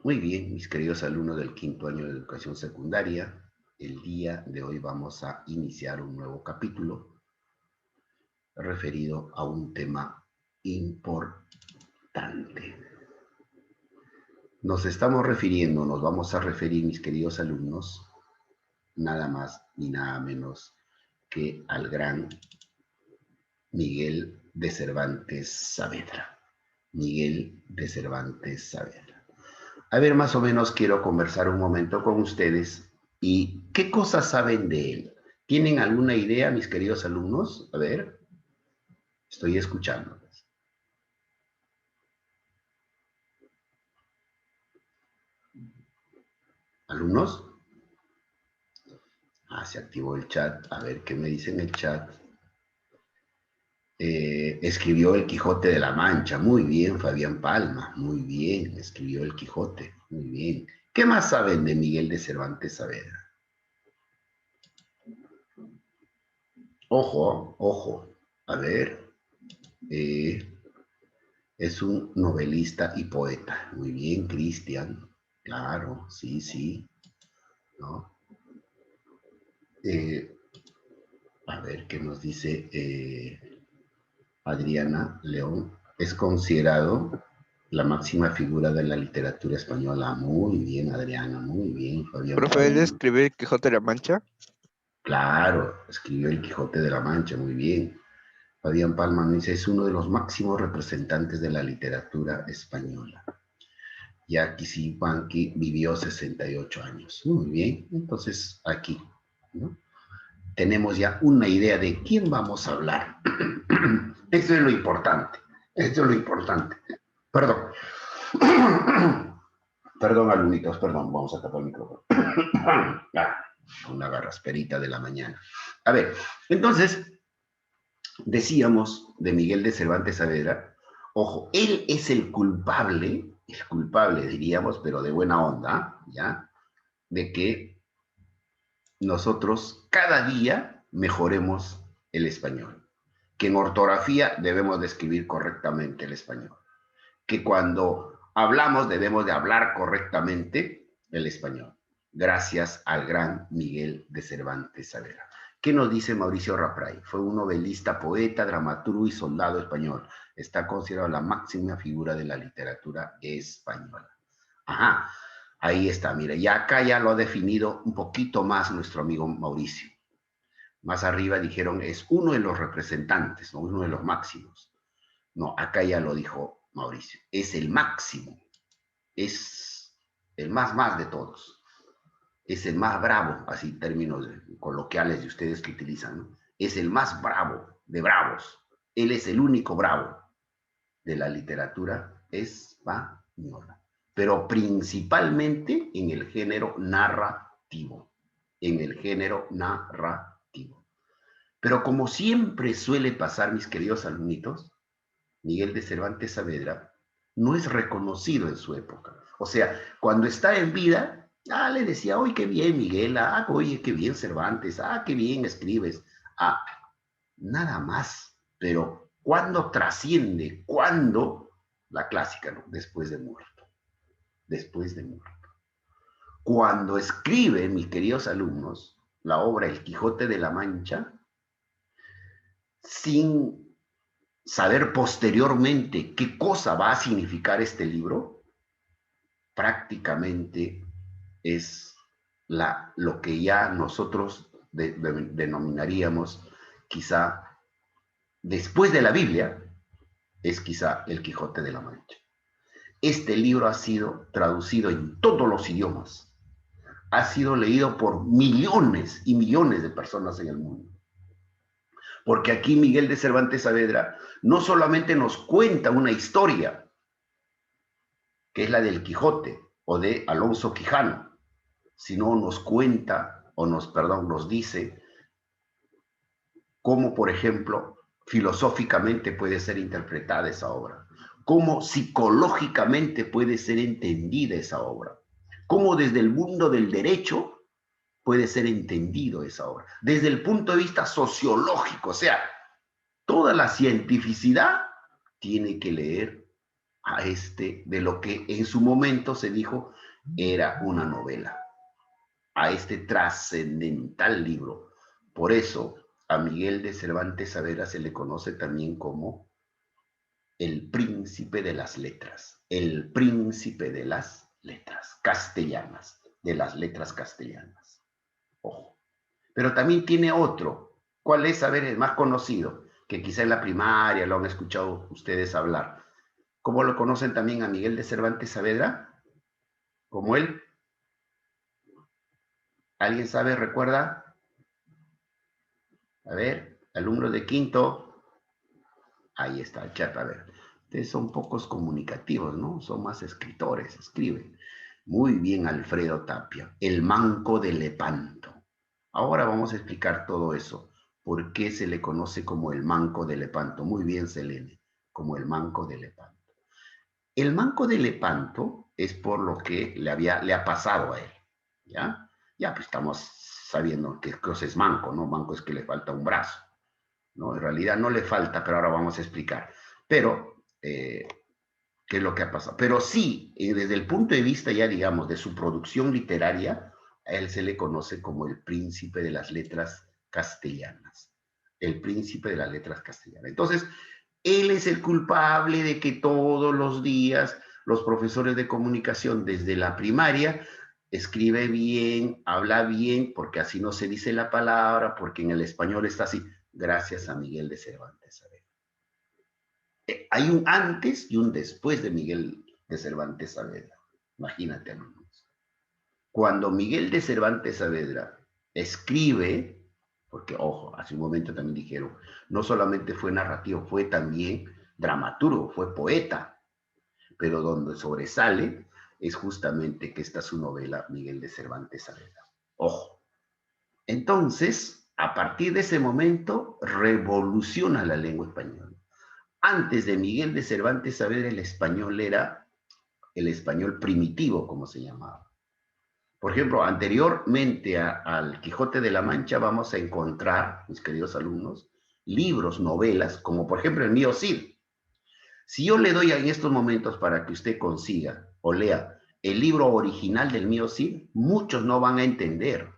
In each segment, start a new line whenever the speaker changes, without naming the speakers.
Muy bien, mis queridos alumnos del quinto año de educación secundaria, el día de hoy vamos a iniciar un nuevo capítulo referido a un tema importante. Nos vamos a referir, mis queridos alumnos, nada más ni nada menos que al gran Miguel de Cervantes Saavedra. Miguel de Cervantes Saavedra. A ver, más o menos quiero conversar un momento con ustedes y ¿qué cosas saben de él? ¿Tienen alguna idea, mis queridos alumnos? A ver, estoy escuchándoles. ¿Alumnos? Ah, se activó el chat. A ver, ¿qué me dicen en el chat? Escribió El Quijote de la Mancha. Muy bien, Fabián Palma. Muy bien, escribió El Quijote. Muy bien. ¿Qué más saben de Miguel de Cervantes Saavedra? Ojo, ojo. A ver. Es un novelista y poeta. Muy bien, Cristian. Claro, sí, sí. ¿No? Eh, a ver qué nos dice Adriana León. Es considerado la máxima figura de la literatura española. Muy bien, Adriana, muy bien. Fabián
Profe, él
Palma.
escribió el Quijote de la Mancha.
Claro, escribió El Quijote de la Mancha, muy bien. Fabián Palma nos dice, es uno de los máximos representantes de la literatura española. Ya Quisipanqui vivió 68 años. Muy bien, entonces aquí, ¿no? Tenemos ya una idea de quién vamos a hablar. Esto es lo importante. Esto es lo importante. Perdón. Perdón, alumnitos, perdón. Vamos a tapar el micrófono. Una garrasperita de la mañana. A ver, entonces, decíamos de Miguel de Cervantes Saavedra, ojo, él es el culpable diríamos, pero de buena onda, ¿ya? De que nosotros cada día mejoremos el español, que en ortografía debemos de escribir correctamente el español, que cuando hablamos debemos de hablar correctamente el español, gracias al gran Miguel de Cervantes Saavedra. ¿Qué nos dice Mauricio Rapray? Fue un novelista, poeta, dramaturgo y soldado español. Está considerado la máxima figura de la literatura española. Ajá, ahí está, mira, ya acá ya lo ha definido un poquito más nuestro amigo Mauricio. Más arriba dijeron, es uno de los representantes, ¿no? Uno de los máximos. No, acá ya lo dijo Mauricio, es el máximo, es el más de todos, es el más bravo, así términos coloquiales de ustedes que utilizan, ¿no? Es el más bravo de bravos, él es el único bravo de la literatura española, pero principalmente en el género narrativo, en el género narrativo. Pero como siempre suele pasar, mis queridos alumnitos, Miguel de Cervantes Saavedra no es reconocido en su época. O sea, cuando está en vida, le decía, oye, qué bien, Miguel, oye, qué bien Cervantes, qué bien escribes, nada más. Pero ¿cuándo trasciende? ¿Cuándo? La clásica, ¿no? Después de muerto. Después de muerto. Cuando escribe, mis queridos alumnos, la obra El Quijote de la Mancha, sin saber posteriormente qué cosa va a significar este libro, prácticamente es lo que ya nosotros denominaríamos quizá después de la Biblia, es quizá el Quijote de la Mancha. Este libro ha sido traducido en todos los idiomas, ha sido leído por millones y millones de personas en el mundo. Porque aquí Miguel de Cervantes Saavedra no solamente nos cuenta una historia, que es la del Quijote o de Alonso Quijano, sino nos cuenta o nos dice cómo, por ejemplo, filosóficamente puede ser interpretada esa obra, cómo psicológicamente puede ser entendida esa obra, cómo desde el mundo del derecho puede ser entendido esa obra, desde el punto de vista sociológico, o sea, toda la cientificidad tiene que leer de lo que en su momento se dijo era una novela, a este trascendental libro. Por eso a Miguel de Cervantes Saavedra se le conoce también como el príncipe de las letras, el príncipe de las letras castellanas, de las letras castellanas. Ojo. Pero también tiene otro. ¿Cuál es? A ver, el más conocido, que quizá en la primaria lo han escuchado ustedes hablar. ¿Cómo lo conocen también a Miguel de Cervantes Saavedra? ¿Como él? ¿Alguien sabe, recuerda? A ver, alumnos de quinto. Ahí está el chat, a ver. Ustedes son pocos comunicativos, ¿no? Son más escritores, escriben. Muy bien, Alfredo Tapia. El manco de Lepanto. Ahora vamos a explicar todo eso. ¿Por qué se le conoce como el manco de Lepanto? Muy bien, Selene, como el manco de Lepanto. El manco de Lepanto es por lo que le ha pasado a él, ¿ya? Ya pues estamos sabiendo qué cosa es manco, ¿no? Manco es que le falta un brazo, ¿no? En realidad no le falta, pero ahora vamos a explicar. Pero, ¿qué es lo que ha pasado? Pero sí, desde el punto de vista ya, digamos, de su producción literaria, a él se le conoce como el príncipe de las letras castellanas. El príncipe de las letras castellanas. Entonces, él es el culpable de que todos los días los profesores de comunicación desde la primaria escribe bien, habla bien, porque así no se dice la palabra, porque en el español está así, gracias a Miguel de Cervantes Saavedra. Hay un antes y un después de Miguel de Cervantes Saavedra. Imagínate, amigos. Cuando Miguel de Cervantes Saavedra escribe, porque ojo, hace un momento también dijeron, no solamente fue narrativo, fue también dramaturgo, fue poeta, pero donde sobresale es justamente que esta es su novela Miguel de Cervantes Saavedra. Ojo. Entonces, a partir de ese momento, revoluciona la lengua española. Antes de Miguel de Cervantes Saavedra, el español era el español primitivo, como se llamaba. Por ejemplo, anteriormente al Quijote de la Mancha vamos a encontrar, mis queridos alumnos, libros, novelas, como por ejemplo el mío Cid. Si yo le doy en estos momentos para que usted consiga o lea el libro original del mío Cid, muchos no van a entender.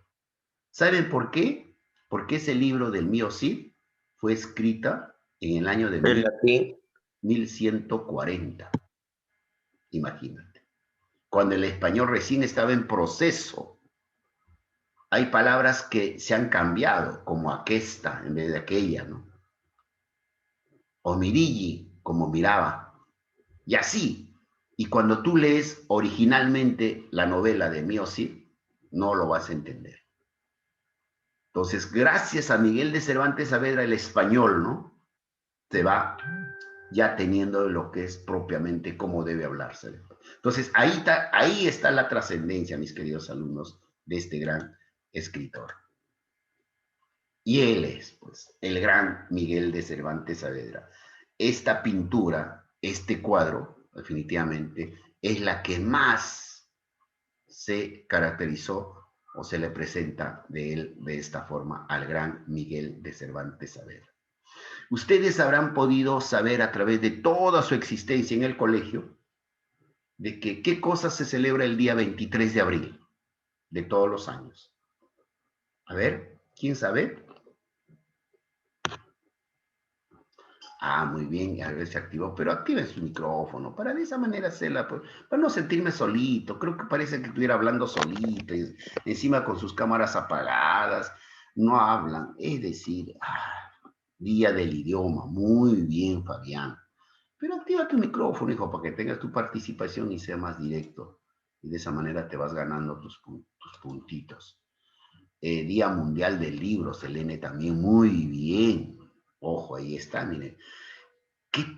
¿Saben por qué? Porque ese libro del mío Cid fue escrita en el año de
El latín.
1140. Imagínate. Cuando el español recién estaba en proceso. Hay palabras que se han cambiado, como aquesta en vez de aquella, ¿no? O mirigi, como miraba. Y así. Y cuando tú lees originalmente la novela de Mio Cid, no lo vas a entender. Entonces, gracias a Miguel de Cervantes Saavedra, el español, ¿no? Se va ya teniendo lo que es propiamente cómo debe hablarse. Entonces, ahí está la trascendencia, mis queridos alumnos, de este gran escritor. Y él es, pues, el gran Miguel de Cervantes Saavedra. Esta pintura, este cuadro, definitivamente, es la que más se caracterizó o se le presenta de él de esta forma al gran Miguel de Cervantes Saavedra. Ustedes habrán podido saber a través de toda su existencia en el colegio de que qué cosa se celebra el día 23 de abril de todos los años. A ver, ¿quién sabe? Ah, muy bien, a ver, se activó, pero active su micrófono para de esa manera hacerla, pues, para no sentirme solito. Creo que parece que estuviera hablando solito, y encima con sus cámaras apagadas, no hablan. Es decir, día del idioma, muy bien, Fabián. Pero activa tu micrófono, hijo, para que tengas tu participación y sea más directo. Y de esa manera te vas ganando tus puntitos. Día Mundial del Libro, Selene, también muy bien. Ojo, ahí está, miren. ¿Qué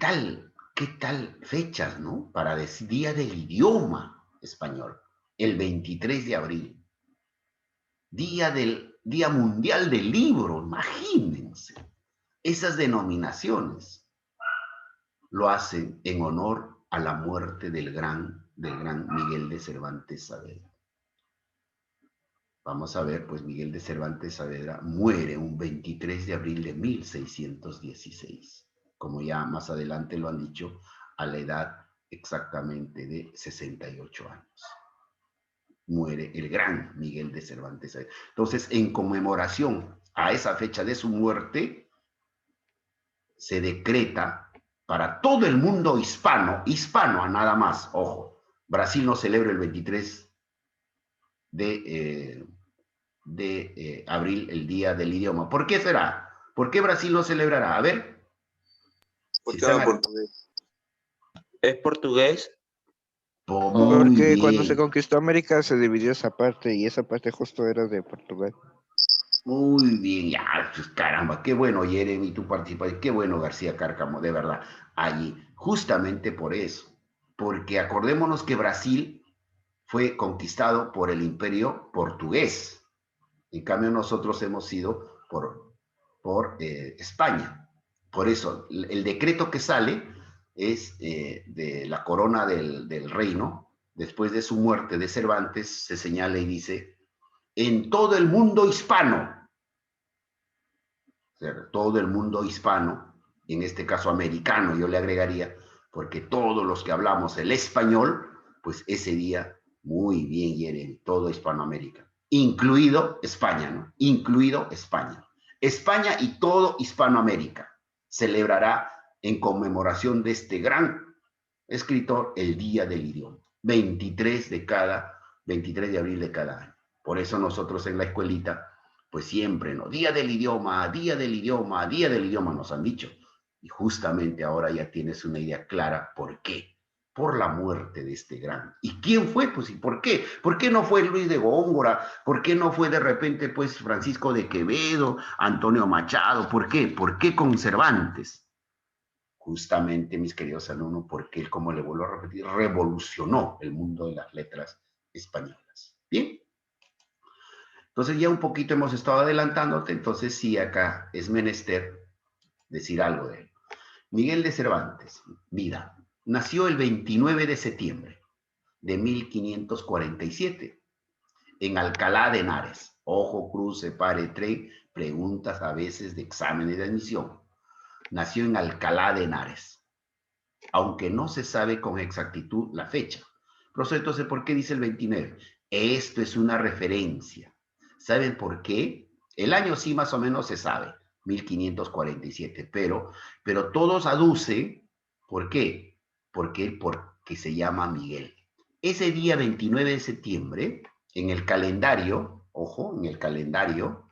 tal fechas, no? Para decir Día del Idioma Español, el 23 de abril. Día Mundial del Libro, imagínense. Esas denominaciones lo hacen en honor a la muerte del gran Miguel de Cervantes Saavedra. Vamos a ver, pues Miguel de Cervantes Saavedra muere un 23 de abril de 1616, como ya más adelante lo han dicho, a la edad exactamente de 68 años. Muere el gran Miguel de Cervantes. Entonces, en conmemoración a esa fecha de su muerte, se decreta para todo el mundo hispano a nada más, ojo, Brasil no celebra el 23 de abril, el Día del Idioma. ¿Por qué será? ¿Por qué Brasil no celebrará? A ver.
Porque habla portugués. Es portugués.
Muy
Porque cuando se
bien.
conquistó América se dividió esa parte y esa parte justo era de Portugal.
Muy bien, ya, pues caramba, qué bueno, Jeremy, tu participación, qué bueno, García Cárcamo, de verdad. Allí, justamente por eso, porque acordémonos que Brasil fue conquistado por el imperio portugués. En cambio, nosotros hemos sido por España. Por eso, el decreto que sale es de la corona del reino. Después de su muerte de Cervantes, se señala y dice, en todo el mundo hispano, o sea, todo el mundo hispano, en este caso americano, yo le agregaría, porque todos los que hablamos el español, pues ese día, muy bien, Jeremy, todo Hispanoamérica, incluido España, ¿no? Incluido España. España y todo Hispanoamérica celebrará en conmemoración de este gran escritor el Día del Idioma, 23 de abril de cada año. Por eso nosotros en la escuelita pues siempre, ¿no? Día del idioma, día del idioma, día del idioma, nos han dicho. Y justamente ahora ya tienes una idea clara por qué. Por la muerte de este gran. ¿Y quién fue? Pues, ¿y por qué? ¿Por qué no fue Luis de Góngora? ¿Por qué no fue de repente, pues, Francisco de Quevedo, Antonio Machado? ¿Por qué? ¿Por qué con Cervantes? Justamente, mis queridos alumnos, porque él, como le vuelvo a repetir, revolucionó el mundo de las letras españolas. ¿Bien? Entonces ya un poquito hemos estado adelantándote, entonces sí, acá es menester decir algo de él. Miguel de Cervantes, vida. Nació el 29 de septiembre de 1547 en Alcalá de Henares. Ojo, cruce, pare, tren, preguntas a veces de exámenes de admisión. Nació en Alcalá de Henares, aunque no se sabe con exactitud la fecha. Pero entonces, ¿por qué dice el 29? Esto es una referencia. ¿Saben por qué? El año sí más o menos se sabe, 1547, pero todos aducen, ¿por qué? Porque se llama Miguel. Ese día 29 de septiembre, en el calendario, ojo, en el calendario,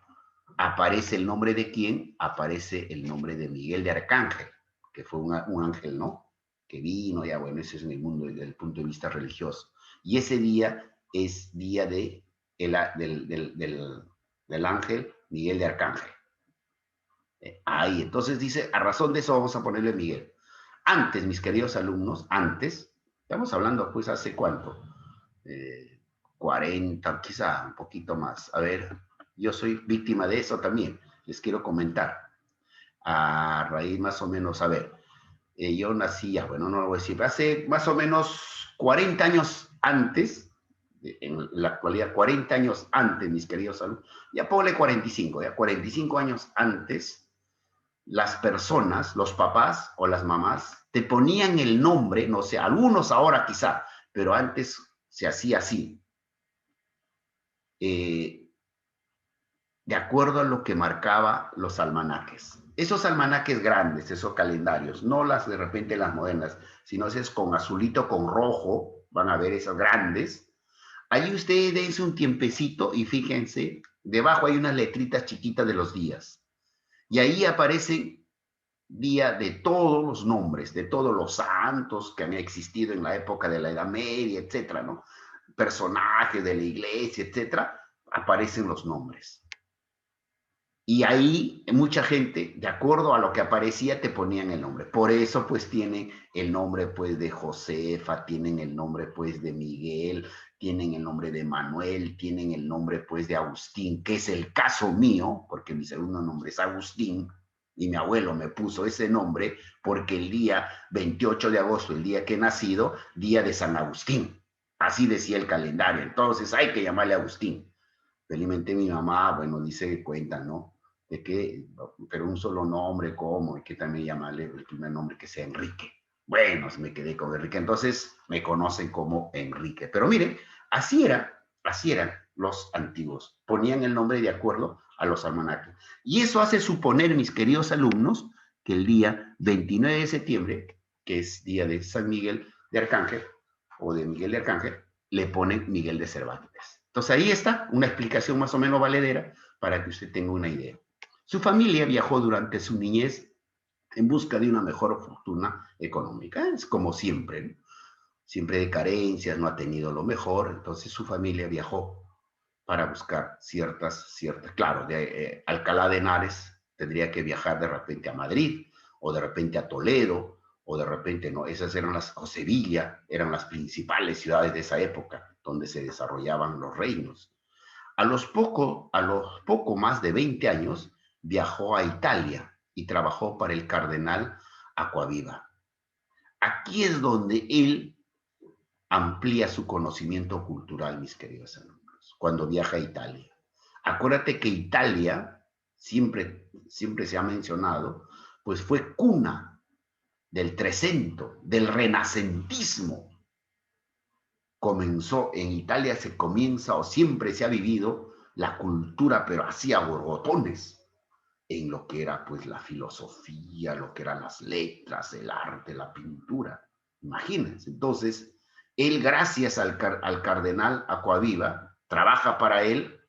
aparece el nombre de quién, aparece el nombre de Miguel de Arcángel, que fue un ángel, ¿no? Que vino, ya bueno, ese es en el mundo desde el punto de vista religioso. Y ese día es día del ángel Miguel de Arcángel. Ahí, entonces dice, a razón de eso vamos a ponerle Miguel. Antes, mis queridos alumnos, antes, estamos hablando pues hace cuánto, 40, quizá un poquito más. A ver, yo soy víctima de eso también, les quiero comentar. A raíz más o menos, a ver, yo nací, ya, bueno, no lo voy a decir, hace más o menos 40 años antes, en la actualidad 40 años antes, mis queridos alumnos, ya ponle 45, ya 45 años antes, las personas, los papás o las mamás, te ponían el nombre, no sé, algunos ahora quizá, pero antes se hacía así, de acuerdo a lo que marcaba los almanaques. Esos almanaques grandes, esos calendarios, no las de repente las modernas, sino esas con azulito, con rojo, van a ver esas grandes. Ahí ustedes dense un tiempecito y fíjense, debajo hay unas letritas chiquitas de los días. Y ahí aparecen día de todos los nombres, de todos los santos que han existido en la época de la Edad Media, etcétera, ¿no? Personajes de la iglesia, etcétera, aparecen los nombres. Y ahí mucha gente, de acuerdo a lo que aparecía, te ponían el nombre. Por eso, pues, tienen el nombre, pues, de Josefa, tienen el nombre, pues, de Miguel, tienen el nombre de Manuel, tienen el nombre, pues, de Agustín, que es el caso mío, porque mi segundo nombre es Agustín, y mi abuelo me puso ese nombre porque el día 28 de agosto, el día que he nacido, día de San Agustín. Así decía el calendario. Entonces, hay que llamarle Agustín. Felizmente mi mamá, bueno, dice que cuenta, ¿no? De que, pero un solo nombre, ¿cómo? Hay que también llamarle el primer nombre que sea Enrique. Bueno, me quedé con Enrique, entonces me conocen como Enrique. Pero miren, así eran los antiguos. Ponían el nombre de acuerdo a los almanaques. Y eso hace suponer, mis queridos alumnos, que el día 29 de septiembre, que es día de San Miguel de Arcángel, o de Miguel de Arcángel, le ponen Miguel de Cervantes. Entonces ahí está una explicación más o menos valedera para que usted tenga una idea. Su familia viajó durante su niñez en busca de una mejor fortuna económica. Es como siempre, ¿no? Siempre de carencias, no ha tenido lo mejor, entonces su familia viajó para buscar claro, de Alcalá de Henares tendría que viajar de repente a Madrid, o de repente a Toledo, o de repente, no, esas eran o Sevilla, eran las principales ciudades de esa época, donde se desarrollaban los reinos. A los poco más de 20 años, viajó a Italia y trabajó para el cardenal Acquaviva. Aquí es donde él amplía su conocimiento cultural, mis queridos alumnos, cuando viaja a Italia. Acuérdate que Italia, siempre se ha mencionado, pues fue cuna del Trecento, del renacentismo. Comenzó en Italia, se comienza o siempre se ha vivido la cultura, pero así a borbotones, en lo que era pues la filosofía, lo que eran las letras, el arte, la pintura. Imagínense, entonces, él gracias al cardenal Acquaviva, trabaja para él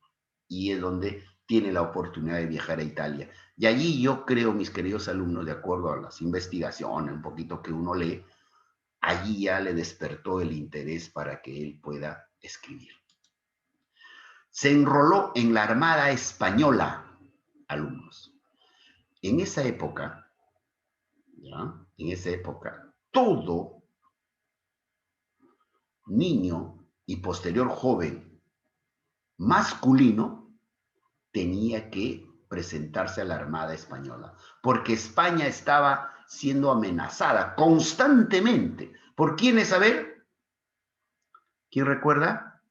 y es donde tiene la oportunidad de viajar a Italia. Y allí yo creo, mis queridos alumnos, de acuerdo a las investigaciones, un poquito que uno lee, allí ya le despertó el interés para que él pueda escribir. Se enroló en la Armada Española, alumnos. En esa época, ¿ya? En esa época, todo niño y posterior joven masculino tenía que presentarse a la Armada Española, porque España estaba siendo amenazada constantemente. ¿Por quiénes? A ver, ¿quién recuerda?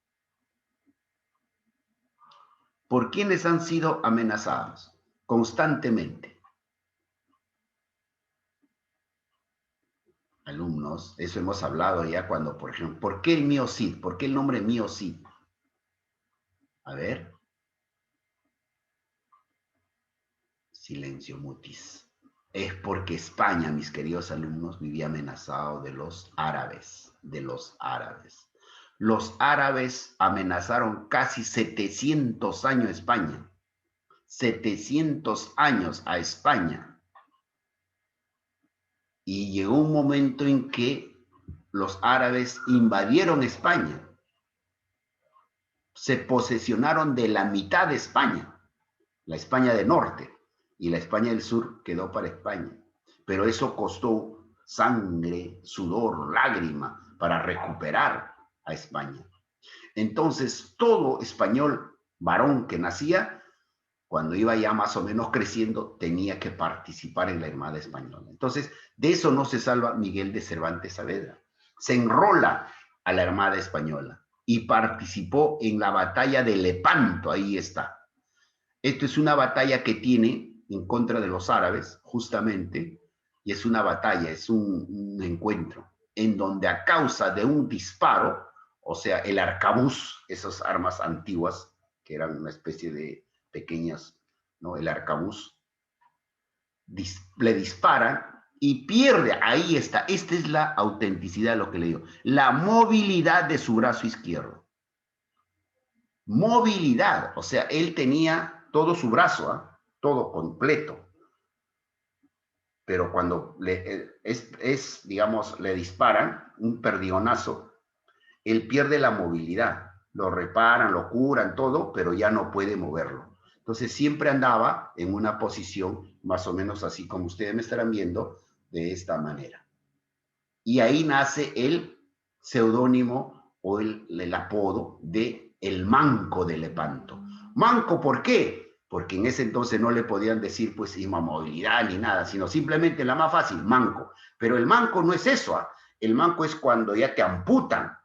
¿Por quiénes han sido amenazados constantemente? Alumnos, eso hemos hablado ya cuando, por ejemplo, ¿por qué el Mío Cid? ¿Por qué el nombre Mío Cid? A ver. Silencio mutis. Es porque España, mis queridos alumnos, vivía amenazado de los árabes, Los árabes amenazaron casi 700 años a España. 700 años a España. Y llegó un momento en que los árabes invadieron España. Se posesionaron de la mitad de España, la España del norte, y la España del sur quedó para España. Pero eso costó sangre, sudor, lágrima para recuperar a España. Entonces, todo español varón que nacía, cuando iba ya más o menos creciendo, tenía que participar en la Armada Española. Entonces, de eso no se salva Miguel de Cervantes Saavedra. Se enrola a la Armada Española y participó en la batalla de Lepanto, ahí está. Esto es una batalla que tiene en contra de los árabes, justamente, y es una batalla, es un encuentro, en donde a causa de un disparo, o sea, el arcabuz, esas armas antiguas, que eran una especie de pequeñas, ¿no? El arcabuz, le disparan y pierde, ahí está, esta es la autenticidad de lo que le digo, la movilidad de su brazo izquierdo. Movilidad, o sea, él tenía todo su brazo, ¿eh? Todo completo. Pero cuando digamos, le disparan un perdigonazo, él pierde la movilidad. Lo reparan, lo curan, todo, pero ya no puede moverlo. Entonces siempre andaba en una posición más o menos así como ustedes me estarán viendo, de esta manera. Y ahí nace el seudónimo o el apodo de el Manco de Lepanto. Manco, ¿por qué? Porque en ese entonces no le podían decir pues inmovilidad ni nada, sino simplemente la más fácil, manco. Pero el manco no es eso, ¿eh? El manco es cuando ya te amputan,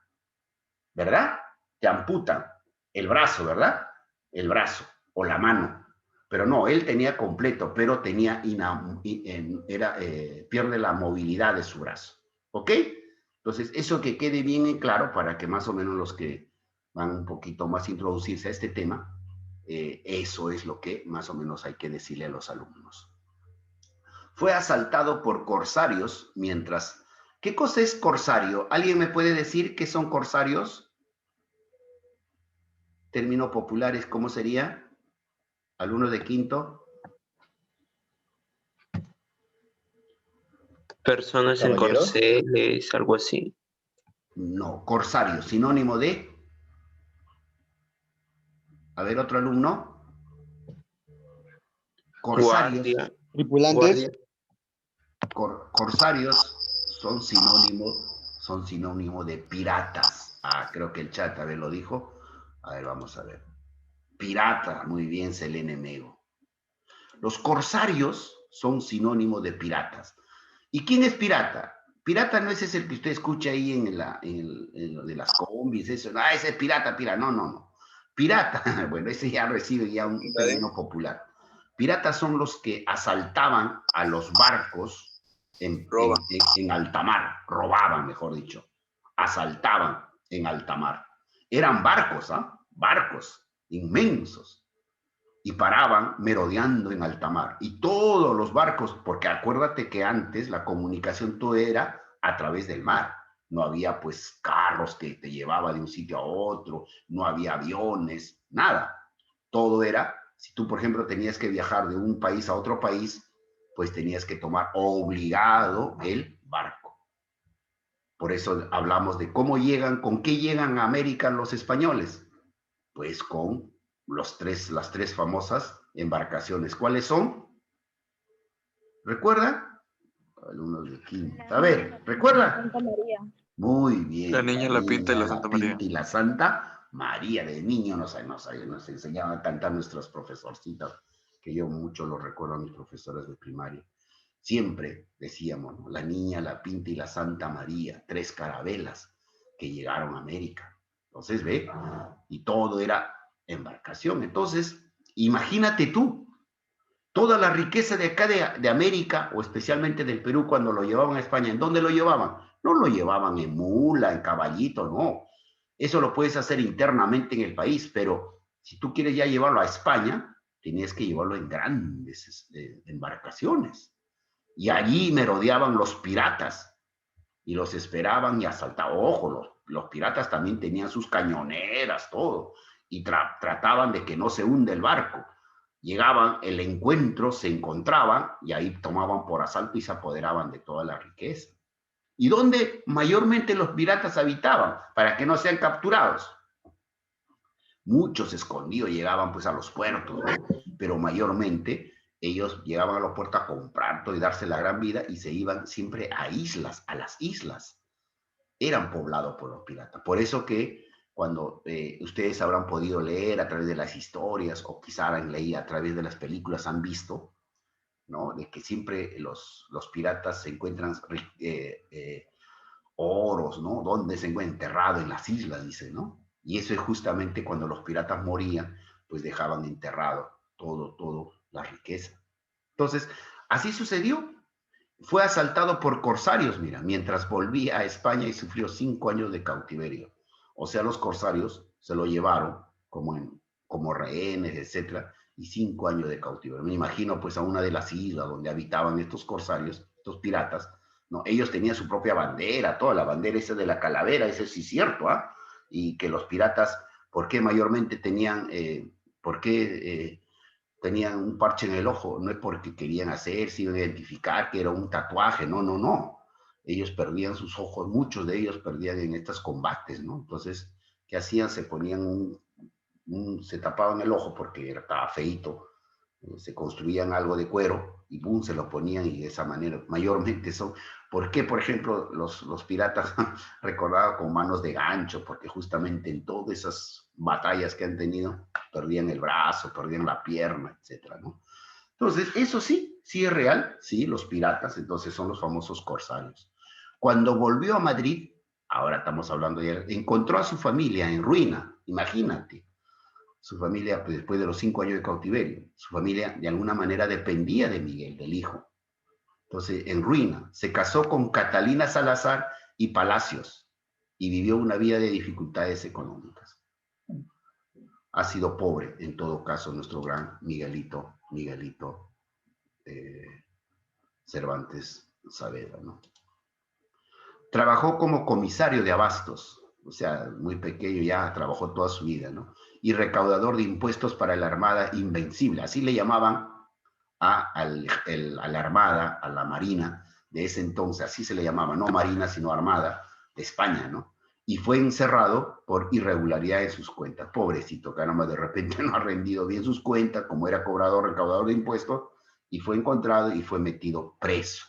¿verdad? Te amputan el brazo, ¿verdad? El brazo o la mano. Pero no, él tenía completo, pero tenía pierde la movilidad de su brazo. ¿Ok? Entonces, eso que quede bien en claro para que más o menos los que van un poquito más a introducirse a este tema, eso es lo que más o menos hay que decirle a los alumnos. Fue asaltado por corsarios mientras... ¿Qué cosa es corsario? ¿Alguien me puede decir qué son corsarios? Términos populares, ¿cómo sería? ¿Alumno de quinto?
Personas en
¿Caballero?
corceles, algo así.
No, corsario, sinónimo de... A ver, otro alumno. Corsarios.
Guardia,
¿Tripulantes?
guardia.
Corsarios son sinónimo de piratas. Ah, creo que el chat, a ver, lo dijo. A ver, vamos a ver. Pirata, muy bien, Selene Mego. Los corsarios son sinónimo de piratas. ¿Y quién es pirata? Pirata no es ese el que usted escucha ahí en lo de las combis, eso. Ah, ese es pirata, pirata. No, no, no. Pirata, bueno, ese ya recibe ya un término popular. Piratas son los que asaltaban a los barcos en alta mar, robaban, mejor dicho, asaltaban en alta mar. Eran barcos, ¿ah? Barcos inmensos y paraban merodeando en alta mar. Y todos los barcos, porque acuérdate que antes la comunicación todo era a través del mar. No había pues carros que te llevaba de un sitio a otro, no había aviones, nada. Todo era, si tú por ejemplo tenías que viajar de un país a otro país, pues tenías que tomar obligado el barco. Por eso hablamos de cómo llegan, con qué llegan a América los españoles. Pues con las tres famosas embarcaciones. ¿Cuáles son? ¿Recuerda? Alumnos de quinta. A ver, ¿recuerda?
Santa María.
Muy bien.
La Niña, la Pinta y la Santa María.
Pinta y la Santa María. De niño nos enseñaban a cantar nuestros profesorcitos, que yo mucho lo recuerdo a mis profesores de primaria. Siempre decíamos, ¿no? La Niña, la Pinta y la Santa María, tres carabelas que llegaron a América. Entonces, ve, y todo era embarcación. Entonces, imagínate tú, toda la riqueza de acá de América, o especialmente del Perú, cuando lo llevaban a España, ¿en dónde lo llevaban? No lo llevaban en mula, en caballito, no. Eso lo puedes hacer internamente en el país, pero si tú quieres ya llevarlo a España, tenías que llevarlo en grandes embarcaciones. Y allí merodeaban los piratas y los esperaban y asaltaban. Ojo, los piratas también tenían sus cañoneras, todo, y trataban de que no se hunde el barco. Llegaban, el encuentro, se encontraban y ahí tomaban por asalto y se apoderaban de toda la riqueza. ¿Y dónde mayormente los piratas habitaban para que no sean capturados? Muchos escondidos llegaban pues a los puertos, ¿no? Pero mayormente ellos llegaban a los puertos a comprar todo y darse la gran vida y se iban siempre a islas, a las islas. Eran poblados por los piratas. Por eso que cuando ustedes habrán podido leer a través de las historias o quizá han leído a través de las películas, han visto, ¿no? De que siempre los piratas se encuentran oros, ¿no? ¿Dónde se encuentra? Enterrado en las islas, dice, ¿no? Y eso es justamente cuando los piratas morían, pues dejaban enterrado todo la riqueza. Entonces, así sucedió. Fue asaltado por corsarios, mira, mientras volvía a España y sufrió 5 años de cautiverio. O sea, los corsarios se lo llevaron como rehenes, etcétera, y 5 años de cautiverio. Me imagino pues a una de las islas donde habitaban estos corsarios, estos piratas, ¿no? Ellos tenían su propia bandera, toda la bandera esa de la calavera, ese sí es cierto, ¿ah? Y que los piratas, ¿por qué mayormente tenían, tenían un parche en el ojo? No es porque querían hacer, se iban a identificar que era un tatuaje, no, no, no. Ellos perdían sus ojos, muchos de ellos perdían en estos combates, ¿no? Entonces, ¿qué hacían? Se ponían se tapaban el ojo porque estaba feito, se construían algo de cuero y boom, se lo ponían y de esa manera, mayormente son, ¿por qué, por ejemplo, los piratas recordados con manos de gancho? Porque justamente en todas esas batallas que han tenido, perdían el brazo, perdían la pierna, etcétera, ¿no? Entonces, eso sí, sí es real, sí, los piratas, entonces son los famosos corsarios. Cuando volvió a Madrid, ahora estamos hablando de, encontró a su familia en ruina, imagínate. Su familia, pues, después de los 5 años de cautiverio, su familia de alguna manera dependía de Miguel, del hijo. Entonces, en ruina. Se casó con Catalina Salazar y Palacios y vivió una vida de dificultades económicas. Ha sido pobre, en todo caso, nuestro gran Miguelito Cervantes Saavedra, ¿no? Trabajó como comisario de abastos, o sea, muy pequeño ya, trabajó toda su vida, ¿no? Y recaudador de impuestos para la Armada Invencible, así le llamaban a la Armada, a la Marina de ese entonces, así se le llamaba, no Marina, sino Armada de España, ¿no? Y fue encerrado por irregularidad en sus cuentas. Pobrecito, caramba, de repente no ha rendido bien sus cuentas, como era cobrador, recaudador de impuestos, y fue encontrado y fue metido preso.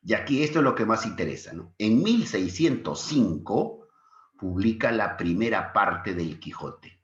Y aquí esto es lo que más interesa, ¿no? En 1605 publica la primera parte del Quijote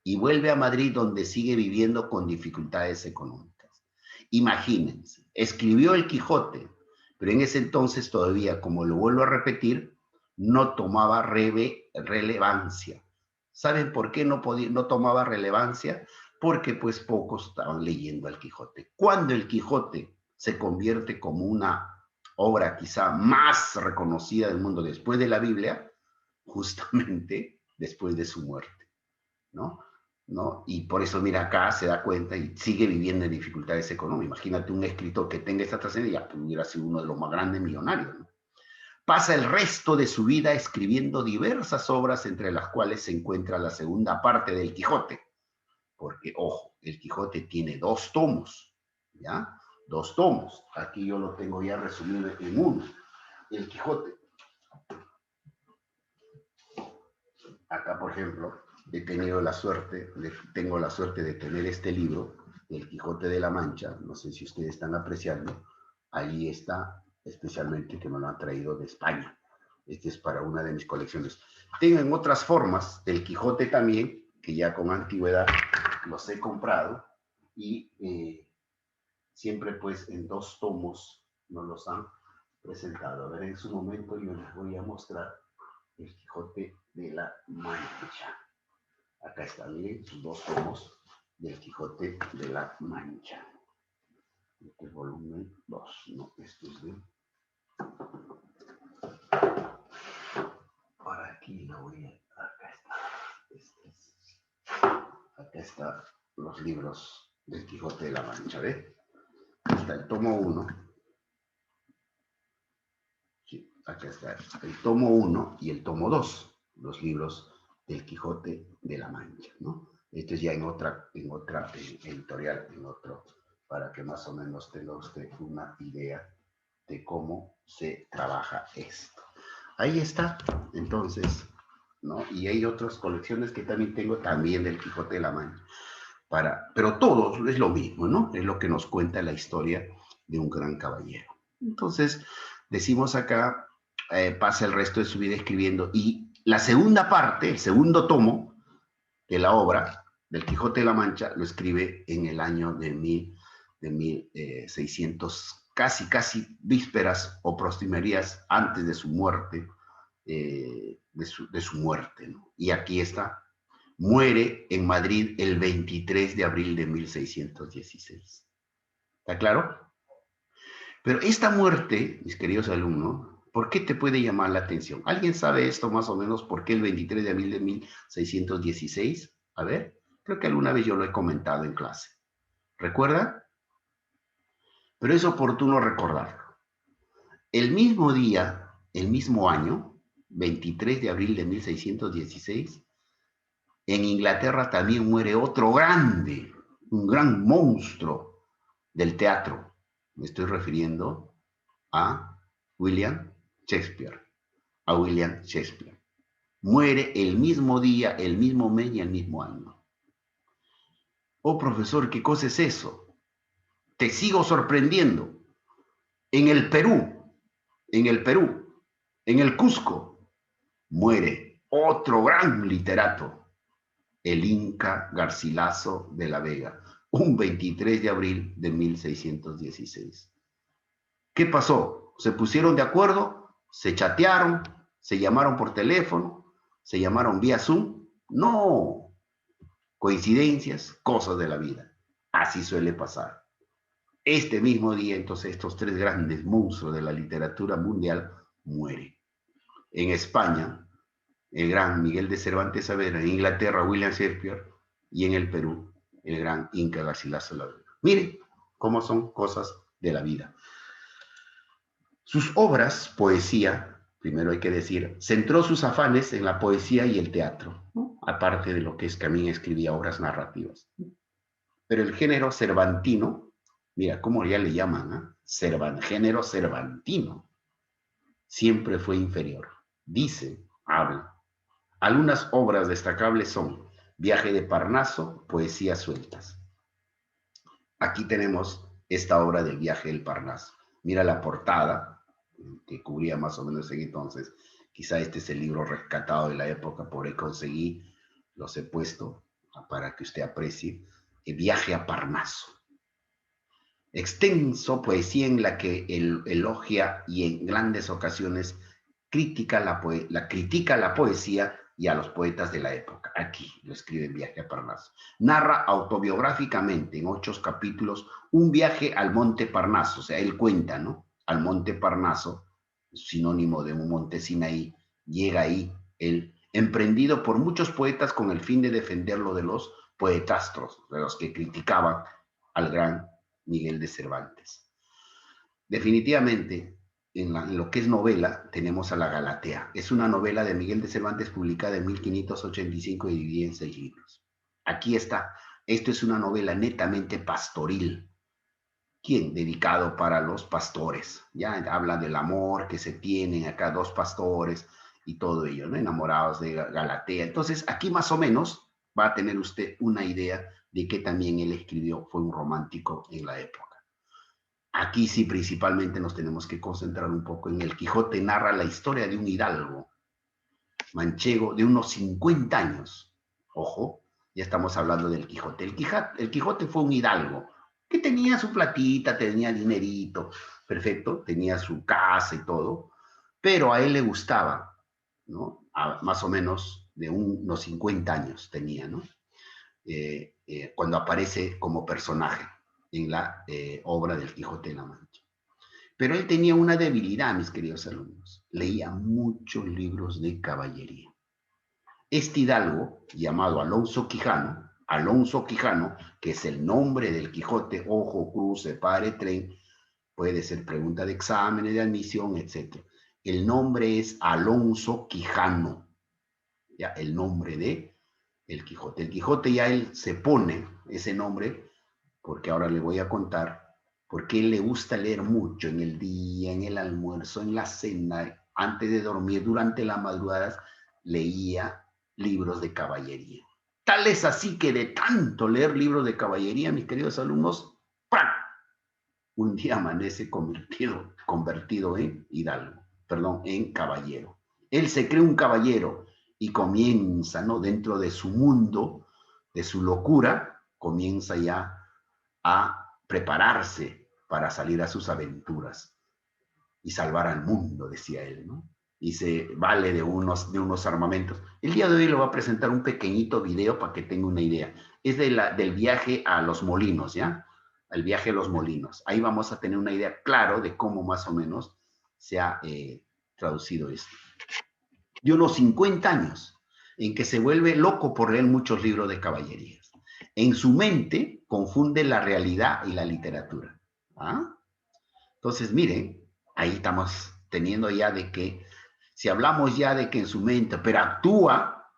y vuelve a Madrid, donde sigue viviendo con dificultades económicas. Imagínense, escribió el Quijote, pero en ese entonces todavía, como lo vuelvo a repetir, no tomaba relevancia. ¿Saben por qué no tomaba relevancia? Porque pues pocos estaban leyendo al Quijote. Cuando el Quijote se convierte como una obra quizá más reconocida del mundo después de la Biblia, justamente después de su muerte, ¿no? Y por eso, mira, acá se da cuenta y sigue viviendo en dificultades económicas. Imagínate un escritor que tenga esta trascendencia, pues hubiera sido uno de los más grandes millonarios, ¿no? Pasa el resto de su vida escribiendo diversas obras, entre las cuales se encuentra la segunda parte del Quijote, porque, ojo, el Quijote tiene 2 tomos, ¿ya? 2 tomos. Aquí yo lo tengo ya resumido en uno. El Quijote. Acá, por ejemplo, tengo la suerte de tener este libro, El Quijote de la Mancha. No sé si ustedes están apreciando. Ahí está, especialmente que me lo han traído de España. Este es para una de mis colecciones. Tengo en otras formas el Quijote también, que ya con antigüedad los he comprado, y siempre pues en 2 tomos nos los han presentado. A ver, en su momento yo les voy a mostrar el Quijote de la Mancha. Acá está, miren, sus 2 tomos del Quijote de la Mancha. Este es volumen 2, no, este es de... Por aquí lo voy a... Acá está. Acá están los libros del Quijote de la Mancha, ¿ves? Está el tomo 1. Sí, acá está el tomo 1 y el tomo 2, los libros del Quijote de la Mancha, ¿no? Esto es ya en otra editorial, para que más o menos tenga usted una idea de cómo se trabaja esto. Ahí está, entonces, ¿no? Y hay otras colecciones que también tengo, también del Quijote de la Mancha. Pero todo es lo mismo, ¿no? Es lo que nos cuenta la historia de un gran caballero. Entonces, decimos acá, pasa el resto de su vida escribiendo. Y la segunda parte, el segundo tomo de la obra del Quijote de la Mancha, lo escribe en el año de 1600, casi vísperas o postrimerías antes de su muerte, de su muerte, ¿no? Y aquí está. Muere en Madrid el 23 de abril de 1616. ¿Está claro? Pero esta muerte, mis queridos alumnos, ¿por qué te puede llamar la atención? ¿Alguien sabe esto más o menos? ¿Por qué el 23 de abril de 1616? A ver, creo que alguna vez yo lo he comentado en clase. ¿Recuerda? Pero es oportuno recordarlo. El mismo día, el mismo año, 23 de abril de 1616, en Inglaterra también muere otro grande, un gran monstruo del teatro. Me estoy refiriendo a William Shakespeare. A William Shakespeare. Muere el mismo día, el mismo mes y el mismo año. Oh, profesor, ¿qué cosa es eso? Te sigo sorprendiendo. En el Perú, en el Cusco, muere otro gran literato, el Inca Garcilaso de la Vega, un 23 de abril de 1616. ¿Qué pasó? ¿Se pusieron de acuerdo? ¿Se chatearon? ¿Se llamaron por teléfono? ¿Se llamaron vía Zoom? No. Coincidencias, cosas de la vida. Así suele pasar. Este mismo día, entonces, estos tres grandes monstruos de la literatura mundial mueren. En España, el gran Miguel de Cervantes Saavedra; en Inglaterra, William Shakespeare; y en el Perú, el gran Inca Garcilaso la Vega. Miren cómo son cosas de la vida. Sus obras, poesía, primero hay que decir, centró sus afanes en la poesía y el teatro, ¿no? Aparte de lo que es que a mí escribía obras narrativas. Pero el género cervantino, mira cómo ya le llaman, ¿eh? Género cervantino, siempre fue inferior. Dice, habla. Algunas obras destacables son Viaje de Parnaso, Poesías sueltas. Aquí tenemos esta obra del Viaje del Parnaso. Mira la portada, que cubría más o menos en entonces. Quizá este es el libro rescatado de la época, por ahí conseguí, los he puesto para que usted aprecie. El Viaje a Parnaso. Extenso poesía en la que elogia y en grandes ocasiones critica la poesía y a los poetas de la época. Aquí lo escribe en Viaje a Parnaso. Narra autobiográficamente en 8 capítulos un viaje al Monte Parnaso. O sea, él cuenta, ¿no? Al Monte Parnaso, sinónimo de un monte Sinaí. Llega ahí él, emprendido por muchos poetas con el fin de defenderlo de los poetastros, de los que criticaban al gran Miguel de Cervantes. Definitivamente, en lo que es novela, tenemos a la Galatea. Es una novela de Miguel de Cervantes publicada en 1585 y dividida en 6 libros. Aquí está. Esto es una novela netamente pastoril. ¿Quién? Dedicado para los pastores. Ya habla del amor que se tienen acá 2 pastores y todo ello, ¿no? Enamorados de Galatea. Entonces, aquí más o menos va a tener usted una idea de que también él escribió, fue un romántico en la época. Aquí sí principalmente nos tenemos que concentrar un poco en el Quijote. Narra la historia de un hidalgo manchego de unos 50 años. Ojo, ya estamos hablando del Quijote. El Quijote fue un hidalgo que tenía su platita, tenía dinerito, perfecto, tenía su casa y todo, pero a él le gustaba, ¿no? Más o menos de unos 50 años tenía, ¿no? Cuando aparece como personaje en la obra del Quijote de la Mancha. Pero él tenía una debilidad, mis queridos alumnos. Leía muchos libros de caballería. Este hidalgo, llamado Alonso Quijano, que es el nombre del Quijote, ojo, cruce, pare, tren, puede ser pregunta de exámenes, de admisión, etc. El nombre es Alonso Quijano, ya, el nombre de el Quijote. El Quijote ya él se pone ese nombre, porque ahora le voy a contar, porque él le gusta leer mucho en el día, en el almuerzo, en la cena, antes de dormir, durante las madrugadas, leía libros de caballería. Tal es así que de tanto leer libros de caballería, mis queridos alumnos, ¡pam!, un día amanece convertido en hidalgo, perdón, en caballero. Él se cree un caballero y comienza, ¿no? Dentro de su mundo, de su locura, comienza ya a prepararse para salir a sus aventuras y salvar al mundo, decía él, ¿no? Y se vale de unos armamentos. El día de hoy le voy a presentar un pequeñito video para que tenga una idea. Es del viaje a los molinos, ¿ya? El viaje a los molinos. Ahí vamos a tener una idea claro de cómo más o menos se ha traducido esto. De unos 50 años, en que se vuelve loco por leer muchos libros de caballerías. En su mente confunde la realidad y la literatura. ¿Ah? Entonces, miren, ahí estamos teniendo ya de que, si hablamos ya de que en su mente, pero actúa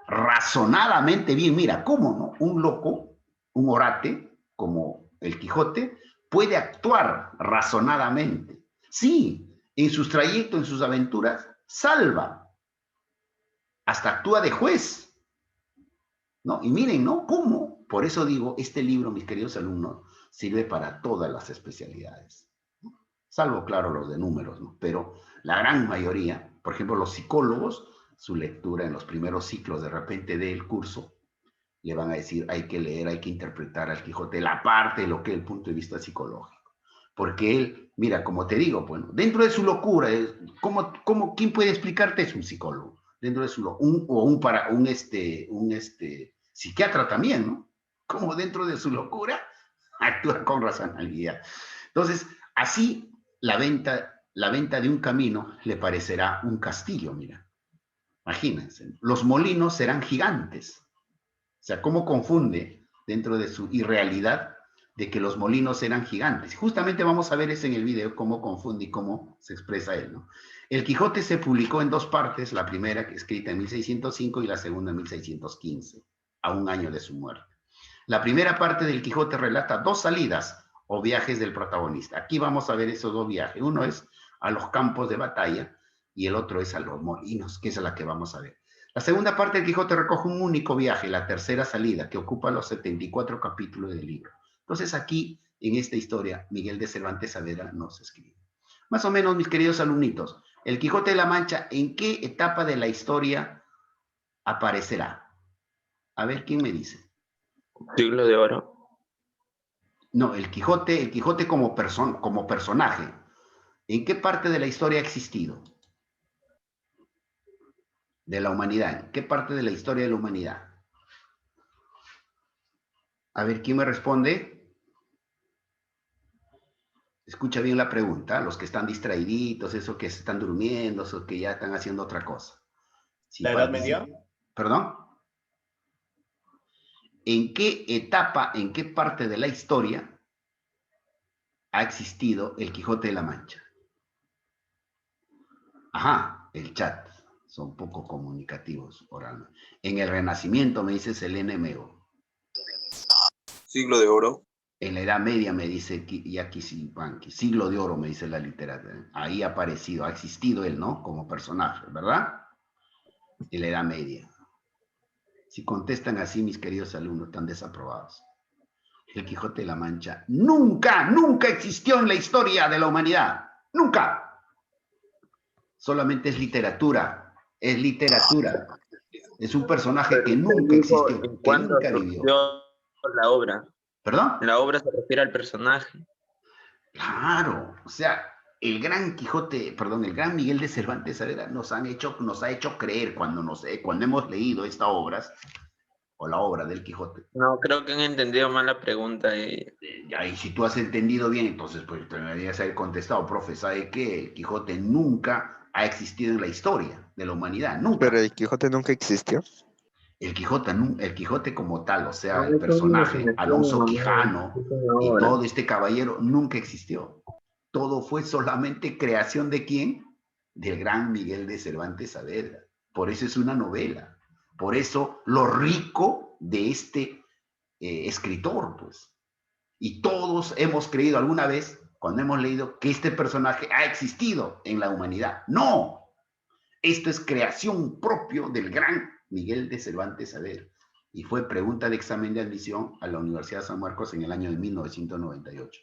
razonadamente bien, mira, ¿cómo no? Un loco, un orate, como el Quijote, puede actuar razonadamente. Sí, en sus trayectos, en sus aventuras, salva. Hasta actúa de juez, ¿no? Y miren, ¿no? ¿Cómo? Por eso digo, este libro, mis queridos alumnos, sirve para todas las especialidades. Salvo, claro, los de números, ¿no? Pero la gran mayoría, por ejemplo, los psicólogos, su lectura en los primeros ciclos de repente del curso, le van a decir, hay que leer, hay que interpretar al Quijote, la parte de lo que es el punto de vista psicológico. Porque él, mira, como te digo, bueno, dentro de su locura, ¿quién puede explicarte? Es un psicólogo. Dentro de su locura, un psiquiatra también, ¿no? Como dentro de su locura, actúa con racionalidad. Entonces, así la venta de un camino le parecerá un castillo, mira. Imagínense, los molinos serán gigantes. O sea, ¿cómo confunde dentro de su irrealidad de que los molinos eran gigantes? Justamente vamos a ver eso en el video, cómo confunde y cómo se expresa él, ¿no? El Quijote se publicó en dos partes, la primera escrita en 1605 y la segunda en 1615, a un año de su muerte. La primera parte del Quijote relata dos salidas o viajes del protagonista. Aquí vamos a ver esos dos viajes. Uno es a los campos de batalla y el otro es a los molinos, que es la que vamos a ver. La segunda parte del Quijote recoge un único viaje, la tercera salida, que ocupa los 74 capítulos del libro. Entonces aquí, en esta historia, Miguel de Cervantes Saavedra nos escribe. Más o menos, mis queridos alumnitos, el Quijote de la Mancha, ¿en qué etapa de la historia aparecerá? A ver, ¿quién me dice?
Siglo de oro.
No, el Quijote como personaje, ¿en qué parte de la historia ha existido? De la humanidad, ¿en qué parte de la historia de la humanidad? A ver, ¿quién me responde? Escucha bien la pregunta, los que están distraíditos, esos que se están durmiendo, esos que ya están haciendo otra cosa. Si
¿La Edad Media?
¿Perdón? ¿En qué etapa, en qué parte de la historia ha existido el Quijote de la Mancha? Ajá, el chat. Son poco comunicativos oralmente. En el Renacimiento, me dice Selene Mego.
Siglo de oro.
En la Edad Media, me dice Yaki Sipanqui. Siglo de oro, me dice la literatura. Ahí ha aparecido, ha existido él, ¿no? Como personaje, ¿verdad? En la Edad Media. Si contestan así, mis queridos alumnos, están desaprobados. El Quijote de la Mancha nunca existió en la historia de la humanidad. Nunca. Solamente es literatura. Es literatura. Es un personaje que nunca existió, que nunca vivió.
La obra.
¿Perdón?
La obra se refiere al personaje.
Claro. O sea, el gran Quijote, perdón, el gran Miguel de Cervantes Saavedra nos ha hecho creer cuando hemos leído estas obras, o la obra del Quijote.
No, creo que han entendido mal la pregunta.
Y si tú has entendido bien, entonces pues te deberías haber contestado, profe, ¿sabe qué? El Quijote nunca ha existido en la historia de la humanidad, nunca.
Pero el Quijote nunca existió.
El Quijote como tal, o sea, el personaje, Alonso Quijano y todo este caballero nunca existió. Todo fue solamente creación ¿de quién? Del gran Miguel de Cervantes Saavedra. Por eso es una novela. Por eso lo rico de este escritor, pues. Y todos hemos creído alguna vez, cuando hemos leído, que este personaje ha existido en la humanidad. ¡No! Esto es creación propio del gran Miguel de Cervantes Saavedra. Y fue pregunta de examen de admisión a la Universidad de San Marcos en el año de 1998.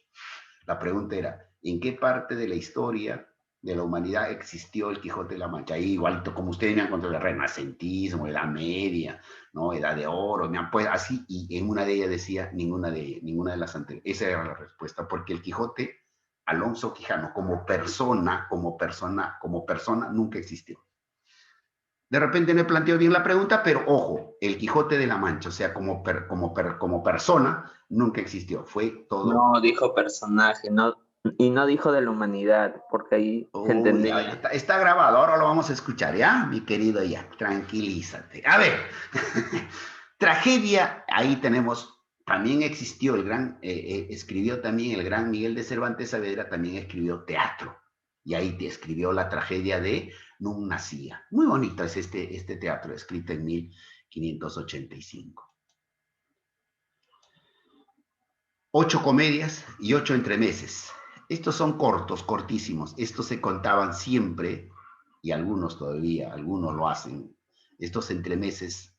La pregunta era, ¿en qué parte de la historia de la humanidad existió el Quijote de la Mancha? Ahí, igualito como ustedes me han contado, el renacentismo, Edad Media, ¿no? Edad de Oro, me han puesto así, y en una de ellas decía ninguna de las anteriores. Esa era la respuesta, porque el Quijote, Alonso Quijano, como persona, nunca existió. De repente no he planteado bien la pregunta, pero ojo, el Quijote de la Mancha, o sea, como persona, nunca existió. Fue todo.
No dijo personaje, no, y no dijo de la humanidad, porque ahí se entendía.
Está grabado, ahora lo vamos a escuchar, ¿ya? Mi querido, ya, tranquilízate. A ver, tragedia, ahí tenemos, también existió el gran, escribió también el gran Miguel de Cervantes Saavedra, también escribió teatro. Y ahí te escribió la tragedia de Nun Nacía. Muy bonito es este teatro, escrito en 1585. 8 comedias y 8 entremeses. Estos son cortos, cortísimos. Estos se contaban siempre, y algunos todavía, algunos lo hacen. Estos entremeses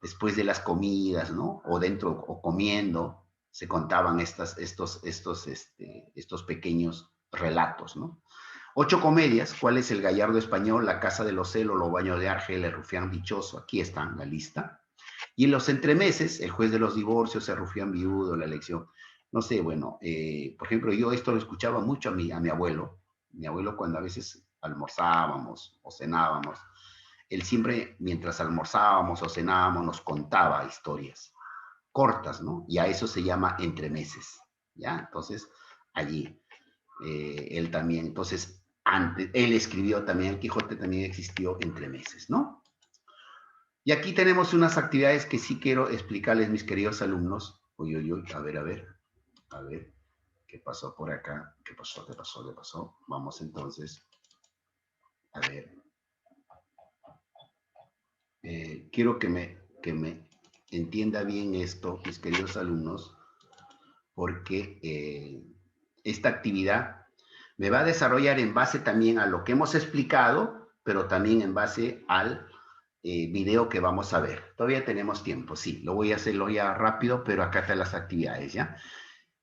después de las comidas, ¿no? O dentro, o comiendo, se contaban estos pequeños relatos, ¿no? 8 comedias, ¿cuál es El Gallardo Español, La Casa de los Celos, Los Baños de Argel, El Rufián Dichoso? Aquí está en la lista. Y en los entremeses, El Juez de los Divorcios, El Rufián Viudo, La Elección. No sé, bueno, por ejemplo, yo esto lo escuchaba mucho a mi abuelo. Mi abuelo cuando a veces almorzábamos o cenábamos, él siempre, mientras almorzábamos o cenábamos, nos contaba historias. cortas, ¿no? Y a eso se llama entremeses, ¿ya? Entonces, allí, él también, entonces, antes, él escribió también, el Quijote también existió entremeses, ¿no? Y aquí tenemos unas actividades que sí quiero explicarles, mis queridos alumnos. Uy, uy, uy, a ver, ¿qué pasó por acá? ¿Qué pasó? Vamos entonces, a ver. Quiero que me entienda bien esto, mis queridos alumnos, porque esta actividad me va a desarrollar en base también a lo que hemos explicado, pero también en base al video que vamos a ver. Todavía tenemos tiempo, sí, lo voy a hacerlo ya rápido, pero acá están las actividades, ¿ya?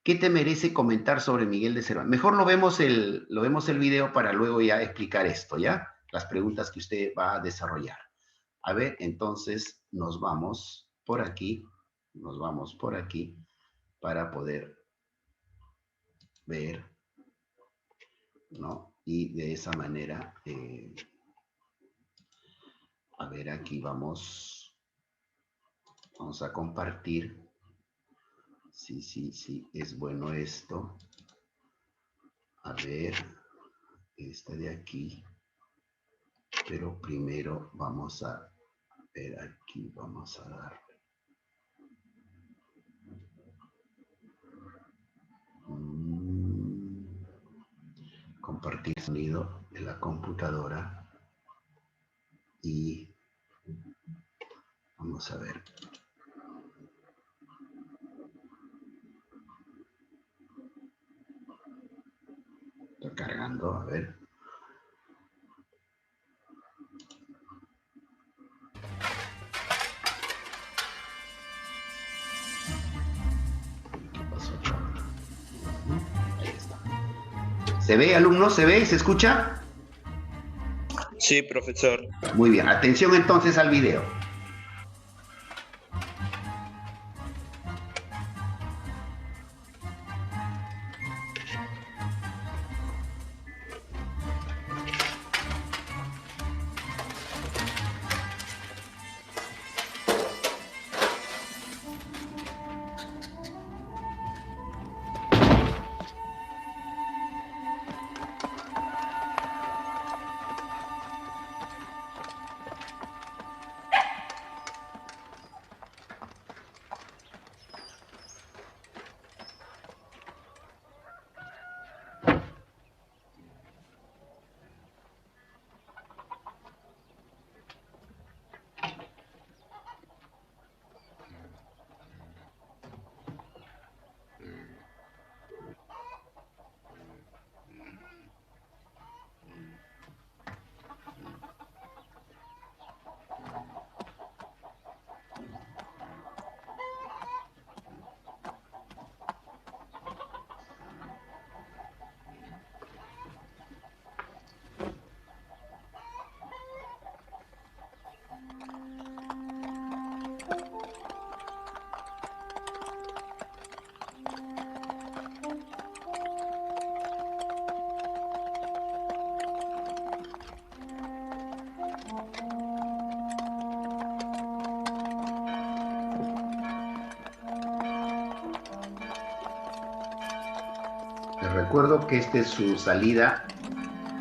¿Qué te merece comentar sobre Miguel de Cervantes? Mejor lo vemos el video para luego ya explicar esto, ¿ya? Las preguntas que usted va a desarrollar. A ver, entonces nos vamos por aquí para poder ver, ¿no? Y de esa manera, a ver, aquí vamos a compartir. Sí, es bueno esto. A ver, este de aquí. Pero primero vamos a ver aquí, vamos a dar. Compartir sonido de la computadora. Y vamos a ver. Estoy cargando, a ver. ¿Qué pasó acá? Ahí está. ¿Se ve, alumnos? ¿Se ve? ¿Se escucha?
Sí, profesor.
Muy bien. Atención entonces al video. Les recuerdo que esta es su salida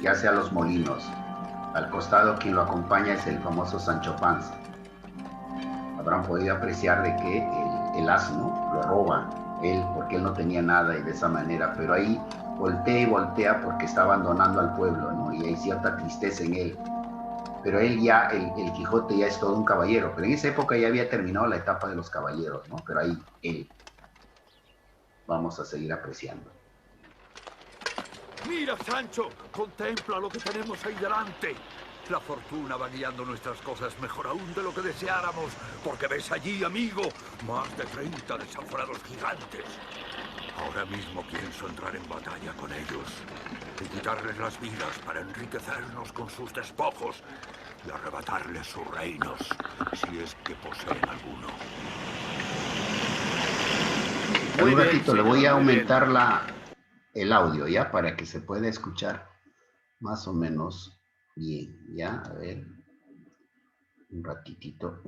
que hace a los molinos. Al costado quien lo acompaña es el famoso Sancho Panza. Habrán podido apreciar de que el asno lo roba él, porque él no tenía nada y de esa manera, pero ahí voltea y voltea porque está abandonando al pueblo, ¿no? Y hay cierta tristeza en él. Pero él ya, el Quijote ya es todo un caballero, pero en esa época ya había terminado la etapa de los caballeros, ¿no? Pero ahí él. Vamos a seguir apreciando.
Mira, Sancho, contempla lo que tenemos ahí delante. La fortuna va guiando nuestras cosas mejor aún de lo que deseáramos, porque ves allí, amigo, más de 30 desaforados gigantes. Ahora mismo pienso entrar en batalla con ellos y quitarles las vidas para enriquecernos con sus despojos y arrebatarles sus reinos, si es que poseen alguno.
Un ratito, le voy a aumentar el audio, ¿ya? Para que se pueda escuchar más o menos bien, ¿ya? A ver. Un ratitito.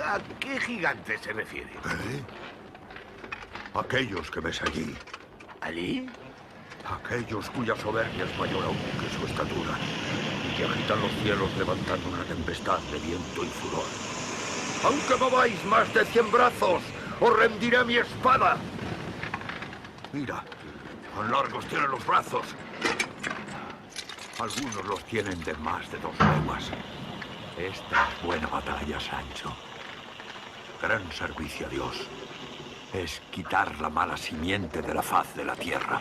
¿A qué gigante se refiere? Aquellos que ves allí. ¿Allí? Aquellos cuya soberbia es mayor aún que su estatura, y que agitan los cielos levantando una tempestad de viento y furor. Aunque mováis más de 100 brazos, os rendiré mi espada. Mira, cuán largos tienen los brazos. Algunos los tienen de más de 2 leguas. Esta es buena batalla, Sancho. Gran servicio a Dios es quitar la mala simiente de la faz de la tierra.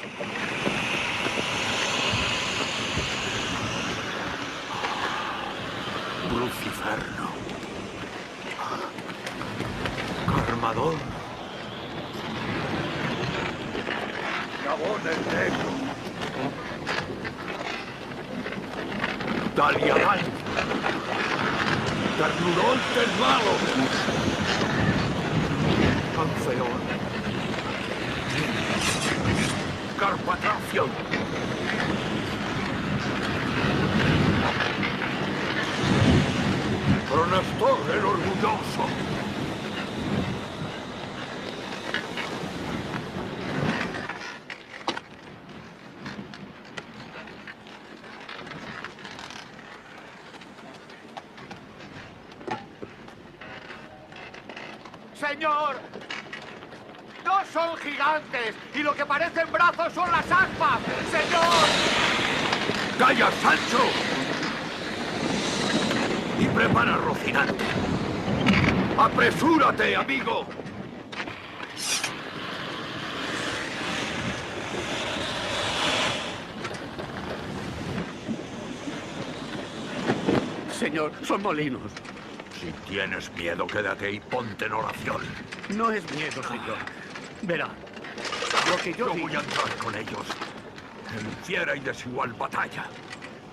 Bruciferno. Carmadón. Dragón el negro. Daliaban. Carnuronte el malo. Anfeón. Carpatracio. Pronastor el orgulloso.
¡Señor! ¡No son gigantes! ¡Y lo que parecen brazos son las aspas! ¡Señor!
¡Calla, Sancho! Y prepara Rocinante. ¡Apresúrate, amigo!
Señor, son molinos.
Si tienes miedo, quédate y ponte en oración.
No es miedo, señor. Verá, lo que yo
Yo
digo...
voy a entrar con ellos en fiera y desigual batalla.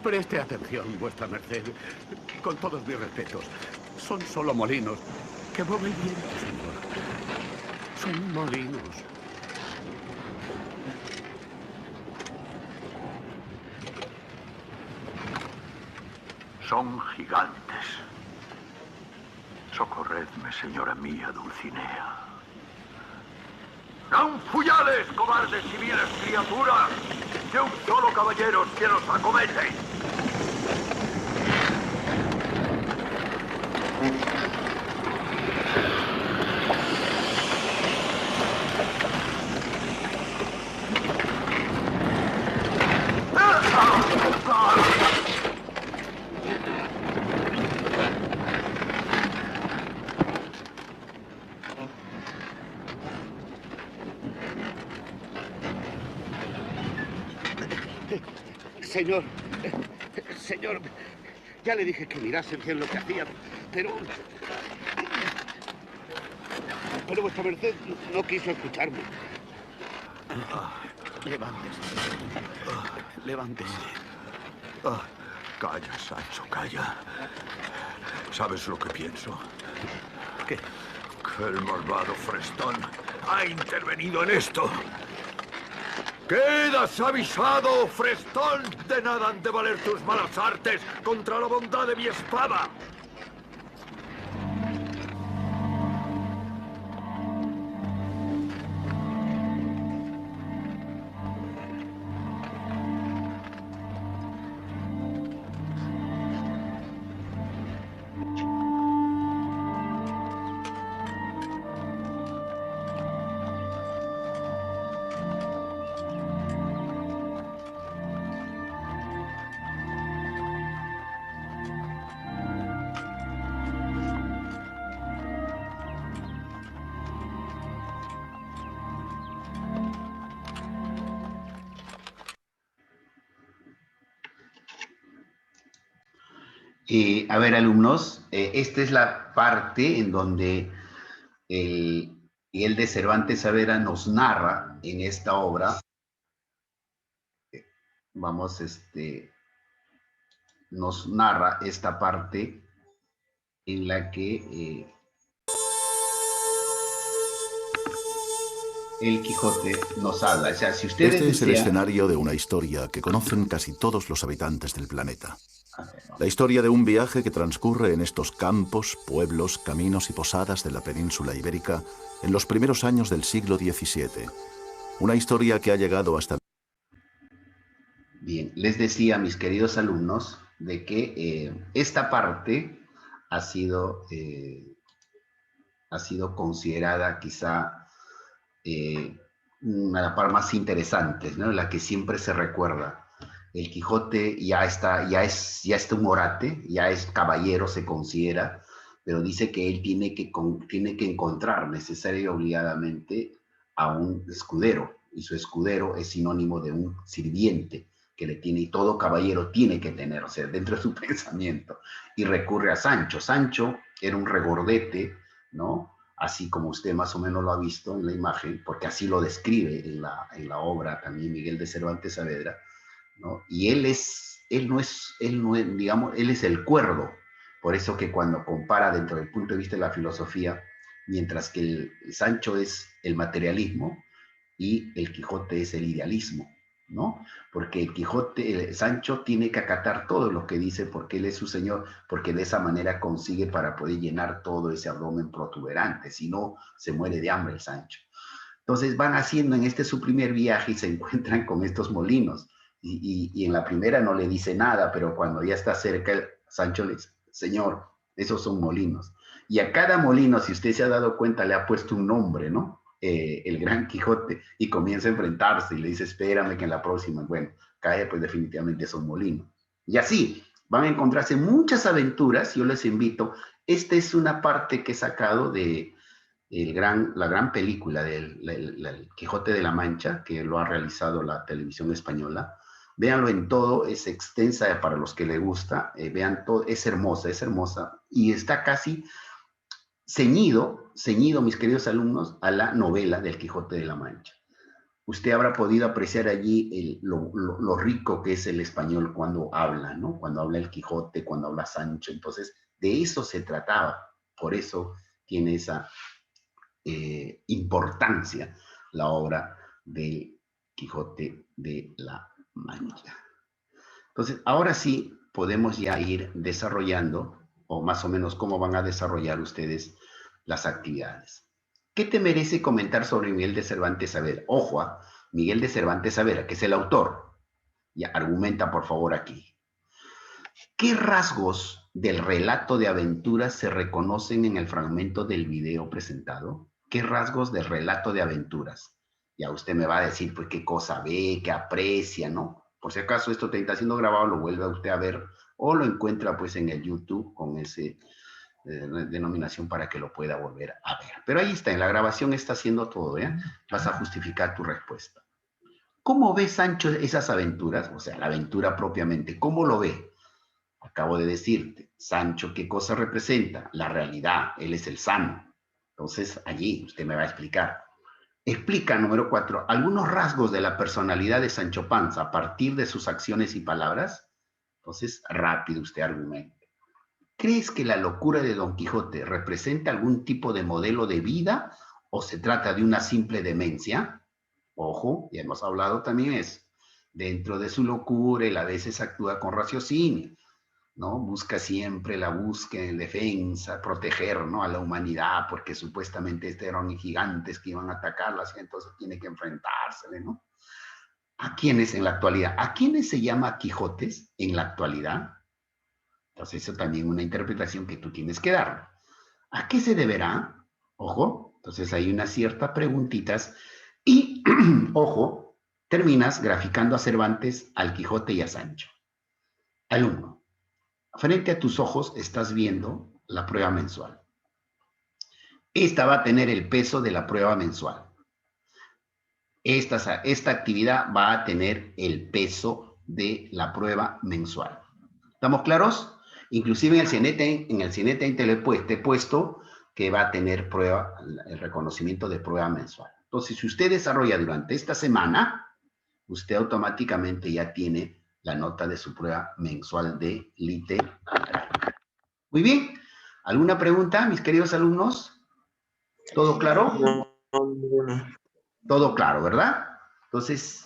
Preste atención, vuestra merced. Con todos mis respetos. Son solo molinos que mueven viento, señor. Son molinos.
Son gigantes. Socorredme, señora mía, Dulcinea. ¡Non fuyades, cobardes y viles criaturas! ¡Que un solo caballero es quien os acomete!
Señor, señor, ya le dije que mirasen bien lo que hacían, pero vuestra merced no quiso escucharme. Levántese. Levántese.
Calla, Sancho, calla. ¿Sabes lo que pienso?
¿Qué?
Que el malvado Frestón ha intervenido en esto. ¡Quedas avisado, Frestón! De nada han de valer tus malas artes contra la bondad de mi espada.
A ver, alumnos, esta es la parte en donde Miguel de Cervantes Saavedra nos narra en esta obra. Vamos, nos narra esta parte en la que el Quijote nos habla. O sea, si ustedes
Este es el
desean...
escenario de una historia que conocen casi todos los habitantes del planeta. La historia de un viaje que transcurre en estos campos, pueblos, caminos y posadas de la península ibérica en los primeros años del siglo XVII. Una historia que ha llegado hasta...
Bien, les decía a mis queridos alumnos de que esta parte ha sido considerada quizá una de las partes más interesantes, ¿no? La que siempre se recuerda. El Quijote ya está humorate, ya es caballero, se considera, pero dice que él tiene que encontrar necesaria y obligadamente a un escudero, y su escudero es sinónimo de un sirviente que le tiene, y todo caballero tiene que tener, o sea, dentro de su pensamiento, y recurre a Sancho. Sancho era un regordete, ¿no? Así como usted más o menos lo ha visto en la imagen, porque así lo describe en la obra también Miguel de Cervantes Saavedra, ¿no? Y él es el cuerdo. Por eso que cuando compara dentro del punto de vista de la filosofía, mientras que el Sancho es el materialismo y el Quijote es el idealismo, ¿no? Porque el Sancho tiene que acatar todo lo que dice porque él es su señor, porque de esa manera consigue para poder llenar todo ese abdomen protuberante, si no se muere de hambre el Sancho. Entonces van haciendo en su primer viaje y se encuentran con estos molinos. Y en la primera no le dice nada, pero cuando ya está cerca, Sancho le dice, señor, esos son molinos. Y a cada molino, si usted se ha dado cuenta, le ha puesto un nombre, ¿no? El Gran Quijote, y comienza a enfrentarse y le dice, espérame que en la próxima, bueno, cae, pues definitivamente son molinos. Y así, van a encontrarse muchas aventuras, yo les invito. Esta es una parte que he sacado de la gran película del Quijote de la Mancha, que lo ha realizado la televisión española. Véanlo en todo, es extensa para los que les gusta, vean todo, es hermosa, y está casi ceñido, mis queridos alumnos, a la novela del Quijote de la Mancha. Usted habrá podido apreciar allí lo rico que es el español cuando habla, ¿no? Cuando habla el Quijote, cuando habla Sancho. Entonces, de eso se trataba. Por eso tiene esa importancia la obra del Quijote de la Mancha. Entonces, ahora sí podemos ya ir desarrollando, o más o menos cómo van a desarrollar ustedes las actividades. ¿Qué te merece comentar sobre Miguel de Cervantes Saavedra? Ojo, Miguel de Cervantes Saavedra, que es el autor. Ya, argumenta por favor aquí. ¿Qué rasgos del relato de aventuras se reconocen en el fragmento del video presentado? ¿Qué rasgos del relato de aventuras? Ya usted me va a decir, pues, qué cosa ve, qué aprecia, ¿no? Por si acaso esto te está siendo grabado, lo vuelve a usted a ver o lo encuentra, pues, en el YouTube con ese denominación para que lo pueda volver a ver. Pero ahí está, en la grabación está haciendo todo, ¿eh? Vas a justificar tu respuesta. ¿Cómo ve Sancho esas aventuras? O sea, la aventura propiamente, ¿cómo lo ve? Acabo de decirte, Sancho, ¿qué cosa representa? La realidad, él es el sano. Entonces, allí usted me va a explicar. Explica, número 4, algunos rasgos de la personalidad de Sancho Panza a partir de sus acciones y palabras. Entonces, rápido usted argumenta. ¿Crees que la locura de Don Quijote representa algún tipo de modelo de vida o se trata de una simple demencia? Ojo, ya hemos hablado también eso. Dentro de su locura, él a veces actúa con raciocinio, ¿no? Busca siempre la búsqueda en defensa, proteger, ¿no? A la humanidad, porque supuestamente eran gigantes que iban a atacarlas, y entonces tiene que enfrentársele, ¿no? ¿A quiénes en la actualidad? ¿A quiénes se llama Quijotes en la actualidad? Entonces eso también es una interpretación que tú tienes que dar. ¿A qué se deberá? Ojo, entonces hay unas ciertas preguntitas y, ojo, terminas graficando a Cervantes, al Quijote y a Sancho. Alumno, frente a tus ojos estás viendo la prueba mensual. Esta va a tener el peso de la prueba mensual. Esta actividad va a tener el peso de la prueba mensual. ¿Estamos claros? Inclusive en el CINET te he puesto que va a tener el reconocimiento de prueba mensual. Entonces, si usted desarrolla durante esta semana, usted automáticamente ya tiene la nota de su prueba mensual de literatura. Muy bien. ¿Alguna pregunta, mis queridos alumnos? ¿Todo claro? Todo claro, ¿verdad? Entonces,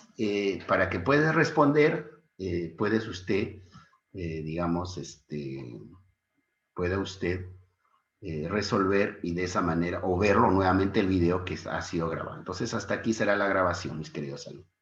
para que puedas responder, puedes usted digamos, pueda usted resolver y de esa manera, o verlo nuevamente el video que ha sido grabado. Entonces, hasta aquí será la grabación, mis queridos alumnos.